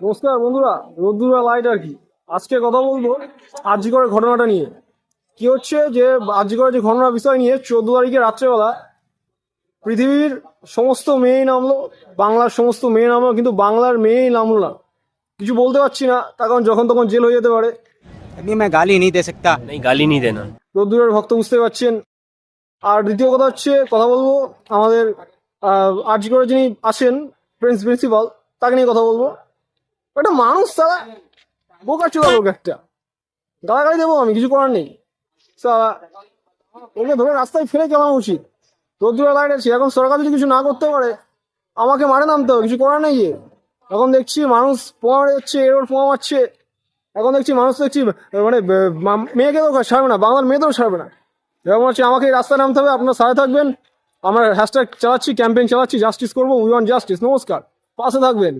নমস্কার বন্ধুরা, রোদ্দুরা লাইট আর কি। আজকে কথা বলবো আরজি করের ঘটনাটা নিয়ে। কি হচ্ছে যে আরজি করের যে ঘটনার বিষয় নিয়ে 14 তারিখে রাত্রেবেলা পৃথিবীর সমস্ত মেয়েই নামলো, বাংলার সমস্ত মেয়ে নামলো, কিন্তু বাংলার মেয়েই নামলো না। কিছু বলতে পারছি না, তার কারণ যখন তখন জেল হয়ে যেতে পারে। अभी मैं गाली नहीं दे सकता। नहीं, गाली नहीं देना। রোদ্দুরের ভক্ত বুঝতে পারছেন। আর দ্বিতীয় কথা হচ্ছে, কথা বলবো আমাদের আরজি করের যিনি আছেন প্রিন্সিপাল, তাকে নিয়ে কথা বলবো। একটা মানুষ তারা বোকা চোদা লোক একটা, গালাগালি দেবো, আমি কিছু করার নেই। সালা, ওকে ধরে রাস্তায় ফেলে চালানো উচিত। রোদ্দুরা লাইট আছে, এখন সরকার যদি কিছু না করতে পারে আমাকে মারে নামতে হবে, কিছু করার নেই। এখন দেখছি মানুষ পোয়া যাচ্ছে, এর ওর পোয়া মারছে। এখন দেখছি মানুষ দেখছি মানে মেয়েকেও ছাড়বে না, বাংলার মেয়েদেরও ছাড়বে না। এরকম হচ্ছে, আমাকে এই রাস্তায় নামতে হবে। আপনার সাথে থাকবেন, আমরা হ্যাশট্যাগ চালাচ্ছি, ক্যাম্পেইন চালাচ্ছি, জাস্টিস করবো, উই ওয়ান্ট জাস্টিস। নমস্কার, পাশে থাকবেন।